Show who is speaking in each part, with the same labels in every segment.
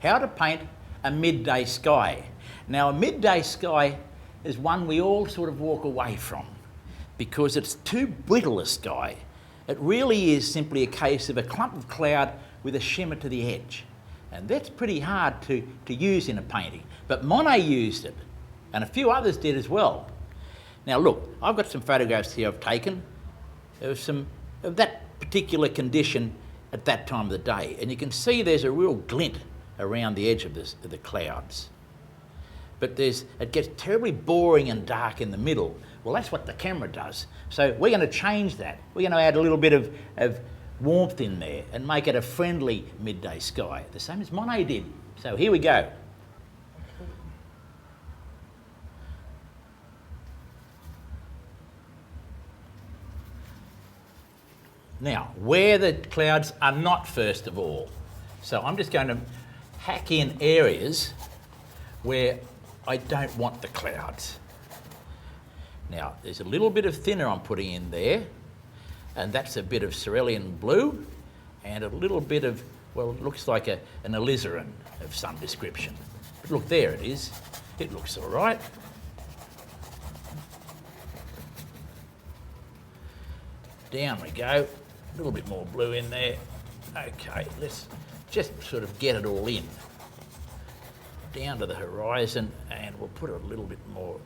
Speaker 1: how to paint a midday sky. Now, a midday sky is one we all sort of walk away from because it's too brittle a sky. It really is simply a case of a clump of cloud with a shimmer to the edge. And that's pretty hard to use in a painting. But Monet used it, and a few others did as well. Now look, I've got some photographs here I've taken of that particular condition at that time of the day. And you can see there's a real glint around the edge of the clouds. But it gets terribly boring and dark in the middle. Well, that's what the camera does. So we're going to change that. We're going to add a little bit of warmth in there and make it a friendly midday sky, the same as Monet did. So here we go. Now, where the clouds are not first of all. So I'm just going to hack in areas where I don't want the clouds. Now, there's a little bit of thinner I'm putting in there, and that's a bit of cerulean blue and a little bit of, well, it looks like an alizarin of some description. But look, there it is. It looks all right. Down we go. A little bit more blue in there. Okay, let's just sort of get it all in. Down to the horizon, and we'll put a little bit more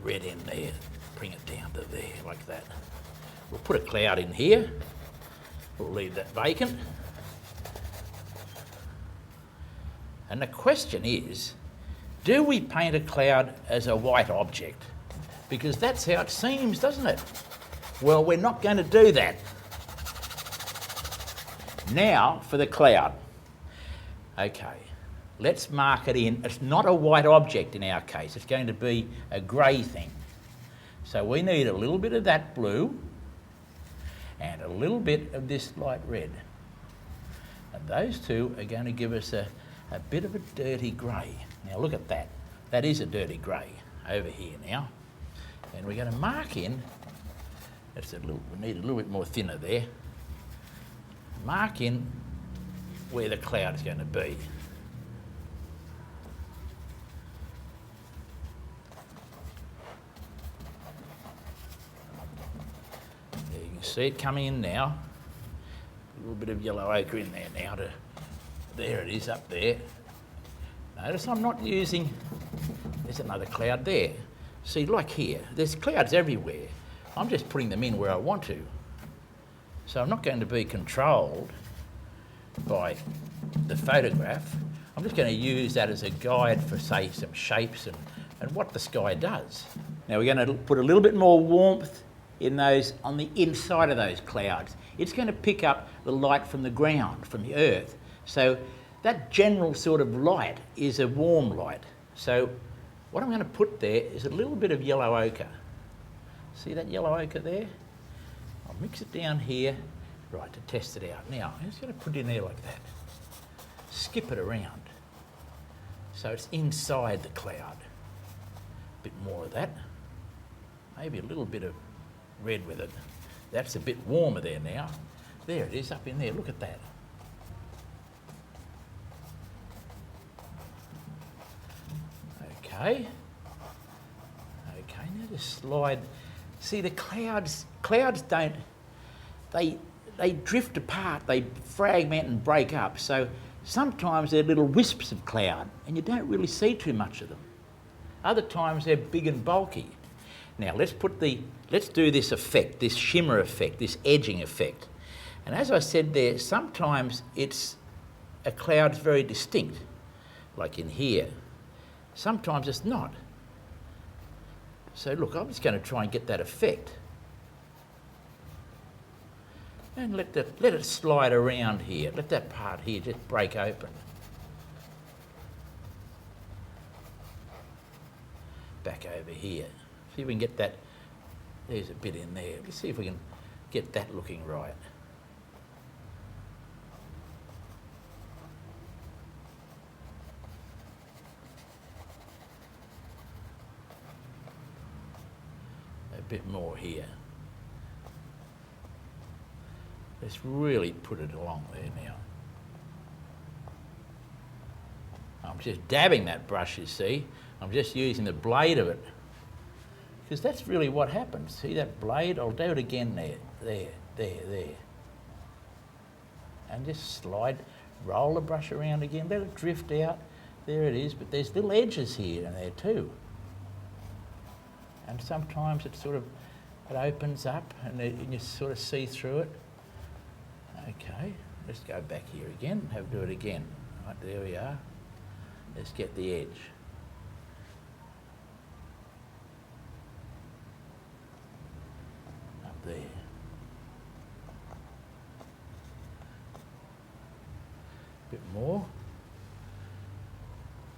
Speaker 1: red in there. Bring it down to there, like that. We'll put a cloud in here. We'll leave that vacant. And the question is, do we paint a cloud as a white object? Because that's how it seems, doesn't it? Well, we're not going to do that. Now for the cloud. Okay, let's mark it in. It's not a white object in our case. It's going to be a grey thing. So we need a little bit of that blue and a little bit of this light red. And those two are going to give us a bit of a dirty grey. Now look at that. That is a dirty grey over here now. And we're going to mark in, we need a little bit more thinner there. Mark in where the cloud is going to be. There you can see it coming in now. A little bit of yellow ochre in there now. There it is up there. Notice I'm not using, there's another cloud there. See, like here, there's clouds everywhere. I'm just putting them in where I want to. So I'm not going to be controlled by the photograph. I'm just going to use that as a guide for, say, some shapes and what the sky does. Now we're going to put a little bit more warmth in those, on the inside of those clouds. It's going to pick up the light from the ground, from the earth. So that general sort of light is a warm light. So what I'm going to put there is a little bit of yellow ochre. See that yellow ochre there? I'll mix it down here, right, to test it out. Now, I'm just going to put it in there like that. Skip it around. So it's inside the cloud. A bit more of that. Maybe a little bit of red with it. That's a bit warmer there now. There it is up in there, look at that. Okay. Okay, now just slide. See, the clouds don't, they drift apart, they fragment and break up. So sometimes they're little wisps of cloud and you don't really see too much of them. Other times they're big and bulky. Now let's do this effect, this shimmer effect, this edging effect. And as I said there, sometimes a cloud's very distinct, like in here. Sometimes it's not. So look, I'm just going to try and get that effect. And let it slide around here. Let that part here just break open. Back over here. See if we can get that. There's a bit in there. Let's see if we can get that looking right. A bit more here. Let's really put it along there now. I'm just dabbing that brush, you see. I'm just using the blade of it. Because that's really what happens. See that blade? I'll do it again there. And just roll the brush around again, let it drift out. There it is, but there's little edges here and there too. And sometimes it opens up and you sort of see through it. Okay, let's go back here again, do it again. Right, there we are. Let's get the edge. Up there. Bit more.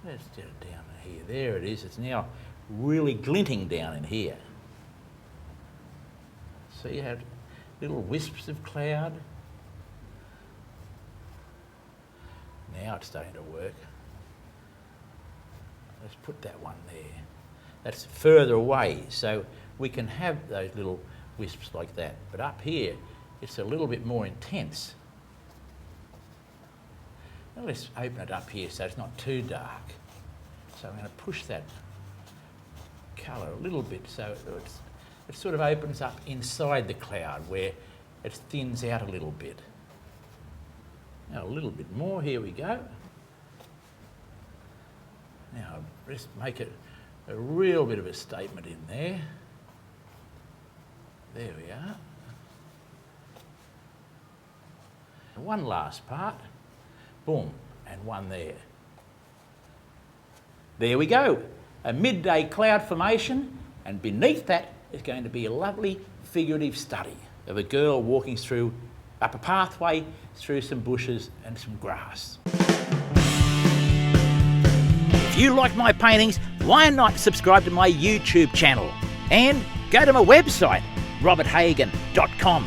Speaker 1: Let's get it down here. There it is. It's now really glinting down in here. See how little wisps of cloud? Now it's starting to work. Let's put that one there. That's further away, so we can have those little wisps like that. But up here, it's a little bit more intense. Now let's open it up here so it's not too dark. So I'm going to push that colour a little bit so it sort of opens up inside the cloud where it thins out a little bit. Now a little bit more, here we go. Now let's make it a real bit of a statement in there. There we are. One last part. Boom, and one there. There we go, a midday cloud formation, and beneath that is going to be a lovely figurative study of a girl walking up a pathway through some bushes and some grass. If you like my paintings, why not subscribe to my YouTube channel and go to my website, roberthagan.com.